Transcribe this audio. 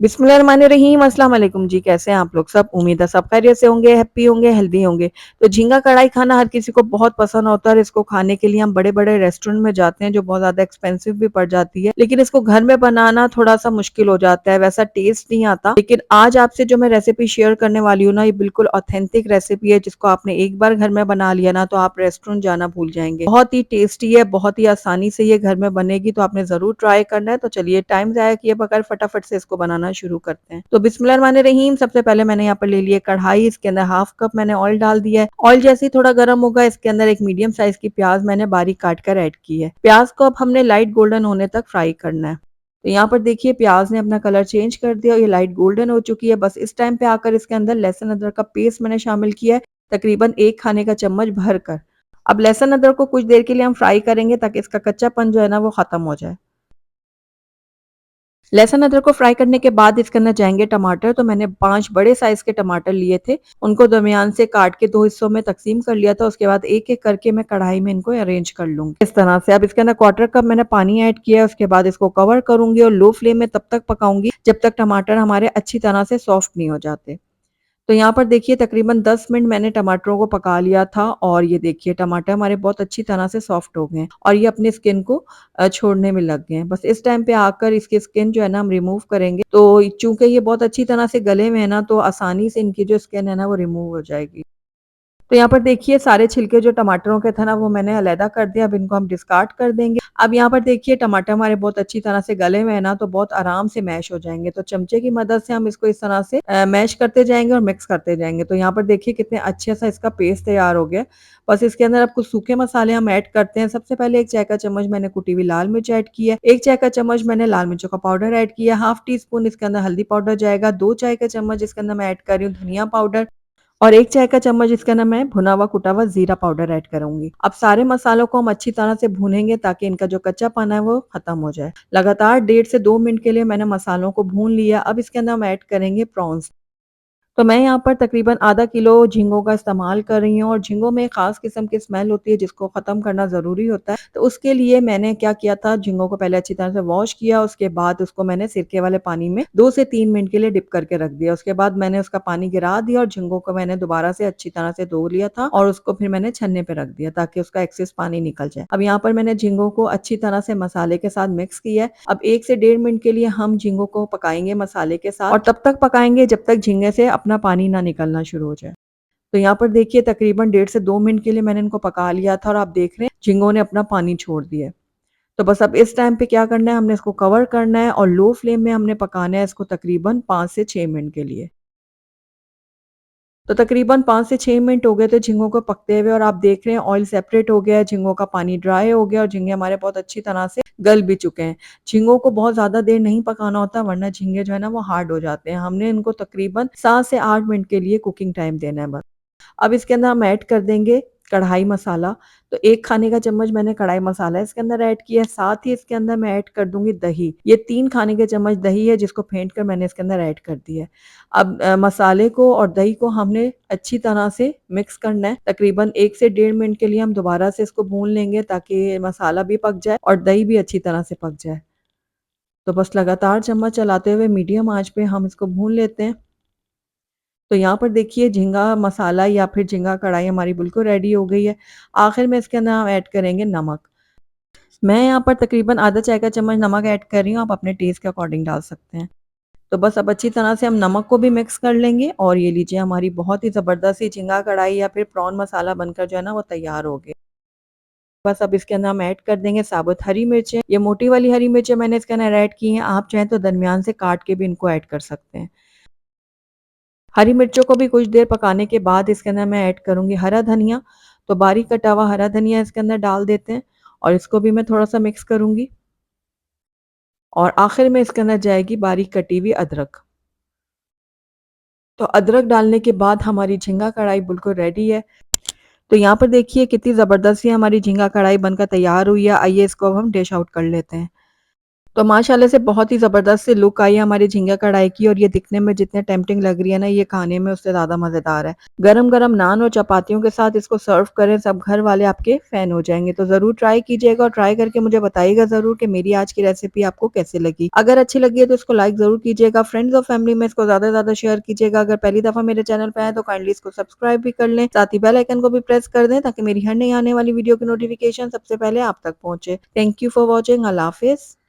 बिस्मिल्लाहिर्रहमानिर्रहीम अस्सलाम वालेकुम जी। कैसे हैं आप लोग सब? उम्मीद है सब खैरियत से होंगे, हैप्पी होंगे, हेल्दी होंगे। तो झींगा कढ़ाई खाना हर किसी को बहुत पसंद होता है और इसको खाने के लिए हम बड़े-बड़े रेस्टोरेंट में जाते हैं जो बहुत ज़्यादा एक्सपेंसिव भी पड़ जाती है। लेकिन इसको घर में बनाना थोड़ा-सा मुश्किल हो जाता है, वैसा टेस्ट नहीं आता। लेकिन आज आपसे जो मैं रेसिपी शेयर करने वाली हूँ ना, ये बिल्कुल ऑथेंटिक रेसिपी है जिसको आपने एक बार घर में बना लिया ना तो आप रेस्टोरेंट जाना भूल जाएँगे। बहुत ही टेस्टी है, बहुत ही आसानी से ये घर में बनेगी तो आपने ज़रूर ट्राई करना है। तो चलिए टाइम ज़ाया किए बगैर फटाफट से इसको बनाना शुरू करते हैं। तो बिस्मिल्लाहिर्रहमानिर्रहीम। सबसे पहले मैंने यहाँ पर ले लिया कढ़ाई, इसके अंदर हाफ कप मैंने ऑयल डाल दिया है। ऑयल जैसे ही थोड़ा गर्म होगा इसके अंदर एक मीडियम साइज की प्याज मैंने बारीक काट कर ऐड की है। प्याज को अब हमने लाइट गोल्डन होने तक फ्राई करना है। तो यहाँ पर देखिए प्याज ने अपना कलर चेंज कर दिया और ये लाइट गोल्डन हो चुकी है। बस इस टाइम पे आकर इसके अंदर लहसुन अदरक का पेस्ट मैंने शामिल किया है, तकरीबन 1 खाने का चम्मच भर कर। अब लहसुन अदरक को कुछ देर के लिए हम फ्राई करेंगे ताकि इसका कच्चापन जो है ना वो खत्म हो जाए। लहसुन अदरक को फ्राई करने के बाद इसके अंदर जाएंगे टमाटर। तो मैंने 5 बड़े साइज के टमाटर लिए थे, उनको दरमियान से काट के 2 हिस्सों में तकसीम कर लिया था। उसके बाद एक-एक करके मैं कढ़ाई में इनको अरेंज कर लूँगी इस तरह से। अब इसके अंदर क्वार्टर कप मैंने पानी ऐड किया है, उसके बाद इसको कवर करूँगी और लो फ्लेम में तब तक पकाऊँगी जब तक टमाटर हमारे अच्छी तरह से सॉफ्ट नहीं हो जाते। तो यहाँ पर देखिए तकरीबन 10 मिनट मैंने टमाटरों को पका लिया था और ये देखिए टमाटर हमारे बहुत अच्छी तरह से सॉफ्ट हो गए हैं और ये अपनी स्किन को छोड़ने में लग गए हैं। बस इस टाइम पे आकर इसकी स्किन जो है ना हम रिमूव करेंगे। तो चूंकि ये बहुत अच्छी तरह से गले हुए हैं ना तो आसानी से इनकी जो स्किन है ना वो रिमूव हो जाएगी। तो यहाँ पर देखिए सारे छिलके जो टमाटरों के थे ना वो मैंने अलहदा कर दिया। अब इनको हम डिस्कार्ड कर देंगे। अब यहाँ पर देखिए टमाटर हमारे बहुत अच्छी तरह से गले हुए हैं ना तो बहुत आराम से मैश हो जाएंगे। तो चमचे की मदद से हम इसको इस तरह से मैश करते जाएंगे और मिक्स करते जाएंगे। तो यहाँ पर देखिए कितने अच्छे सा इसका पेस्ट तैयार हो गया। बस इसके अंदर अब कुछ सूखे मसाले हम ऐड करते हैं। सबसे पहले 1 चाय का चम्मच मैंने कुटी हुई लाल मिर्च ऐड की है, 1 चाय का चम्मच मैंने लाल मिर्चों का पाउडर ऐड किया, हाफ टी स्पून इसके अंदर हल्दी पाउडर जाएगा, 2 चाय का चम्मच इसके अंदर मैं ऐड कर रही हूँ धनिया पाउडर और 1 चाय का चम्मच इसके अंदर मैं भुना हुआ कुटा हुआ जीरा पाउडर ऐड करूँगी। अब सारे मसालों को हम अच्छी तरह से भूनेंगे ताकि इनका जो कच्चापन है वो खत्म हो जाए। लगातार 1.5 से 2 मिनट के लिए मैंने मसालों को भून लिया। अब इसके अंदर हम ऐड करेंगे प्रॉन्स। तो मैं यहाँ पर तकरीबन आधा किलो झींगों का इस्तेमाल कर रही हूँ और झींगों में ख़ास किस्म की स्मेल होती है जिसको ख़त्म करना ज़रूरी होता है। तो उसके लिए मैंने क्या किया था, झींगों को पहले अच्छी तरह से वॉश किया, उसके बाद उसको मैंने सिरके वाले पानी में 2 से 3 मिनट के लिए डिप करके रख दिया। उसके बाद मैंने उसका पानी गिरा दिया और झींगों को मैंने दोबारा से अच्छी तरह से धो लिया था और उसको फिर मैंने छन्नी पे रख दिया ताकि उसका एक्सेस पानी निकल जाए। अब यहाँ पर मैंने झींगों को अच्छी तरह से मसाले के साथ मिक्स किया है। अब 1 से 1.5 मिनट के लिए हम झींगों को पकाएंगे मसाले के साथ और तब तक पकाएंगे जब तक झींगे से अपना पानी ना निकलना शुरू हो जाए। तो यहाँ पर देखिए तकरीबन 1.5 से 2 मिनट के लिए मैंने इनको पका लिया था और आप देख रहे हैं झींगों ने अपना पानी छोड़ दिया है। तो बस अब इस टाइम पे क्या करना है, हमने इसको कवर करना है और लो फ्लेम में हमने पकाना है इसको तकरीबन 5 से 6 मिनट के लिए। तो तकरीबन 5 से 6 मिनट हो गए थे झींगों को पकते हुए और आप देख रहे हैं ऑयल सेपरेट हो गया है, झींगों का पानी ड्राई हो गया और झींगे हमारे बहुत अच्छी तरह से गल भी चुके हैं। झींगों को बहुत ज़्यादा देर नहीं पकाना होता वरना झींगे जो है ना वो हार्ड हो जाते हैं। हमने इनको तकरीबन 7 से 8 मिनट के लिए कुकिंग टाइम देना है बस। अब इसके अंदर हम ऐड कर देंगे कढ़ाई मसाला। तो 1 खाने का चम्मच मैंने कढ़ाई मसाला इसके अंदर ऐड किया है, साथ ही इसके अंदर मैं ऐड कर दूँगी दही। ये 3 खाने के चम्मच दही है जिसको फेंट कर मैंने इसके अंदर ऐड कर दिया है। अब मसाले को और दही को हमने अच्छी तरह से मिक्स करना है। तकरीबन 1 से 1.5 मिनट के लिए हम दोबारा से इसको भून लेंगे ताकि मसाला भी पक जाए और दही भी अच्छी तरह से पक जाए। तो बस लगातार चम्मच चलाते हुए मीडियम आँच पे हम इसको भून लेते हैं। तो यहाँ पर देखिए झींगा मसाला या फिर झींगा कढ़ाई हमारी बिल्कुल रेडी हो गई है। आखिर में इसके अंदर हम ऐड करेंगे नमक। मैं यहाँ पर तकरीबन आधा चाय का चम्मच नमक ऐड कर रही हूँ, आप अपने टेस्ट के अकॉर्डिंग डाल सकते हैं। तो बस अब अच्छी तरह से हम नमक को भी मिक्स कर लेंगे और ये लीजिए हमारी बहुत ही ज़बरदस्त सी झींगा कढ़ाई या फिर प्रॉन मसाला बनकर जो है ना वो तैयार हो गया। बस अब इसके अंदर हम ऐड कर देंगे साबुत हरी मिर्चें। ये मोटी वाली हरी मिर्चें मैंने इसके अंदर ऐड की हैं, आप चाहें तो दरमियान से काट के भी इनको ऐड कर सकते हैं। हरी मिर्चों को भी कुछ देर पकाने के बाद इसके अंदर मैं ऐड करूँगी हरा धनिया। तो बारीक कटा हुआ हरा धनिया इसके अंदर डाल देते हैं और इसको भी मैं थोड़ा-सा मिक्स करूँगी और आखिर में इसके अंदर जाएगी बारीक कटी हुई अदरक। तो अदरक डालने के बाद हमारी झींगा कढ़ाई बिल्कुल रेडी है। तो यहाँ पर देखिए कितनी ज़बरदस्त सी हमारी झींगा कढ़ाई बनकर तैयार हुई है। आइए इसको अब हम डिश आउट कर लेते हैं। तो माशाल्लाह से बहुत ही ज़बरदस्त सी लुक आई है हमारी झींगा कढ़ाई की और ये दिखने में जितने टेम्प्टिंग लग रही है ना, ये खाने में उससे ज़्यादा मज़ेदार है। गरम-गरम नान और चपातियों के साथ इसको सर्व करें, सब घर वाले आपके फ़ैन हो जाएँगे। तो ज़रूर ट्राई कीजिएगा और ट्राई करके मुझे बताइएगा ज़रूर कि मेरी आज की रेसिपी आपको कैसी लगी। अगर अच्छी लगी है तो इसको लाइक ज़रूर कीजिएगा, फ्रेंड्स और फैमिली में इसको ज़्यादा से ज़्यादा शेयर कीजिएगा। अगर पहली दफ़ा मेरे चैनल पे आए तो काइंडली इसको सब्सक्राइब भी कर लें, साथ ही बेल आइकन को भी प्रेस कर दें ताकि मेरी हर नई आने वाली वीडियो की नोटिफ़िकेशन सबसे पहले आप तक पहुँचे। Thank you for watching. Allah हाफ़िज़।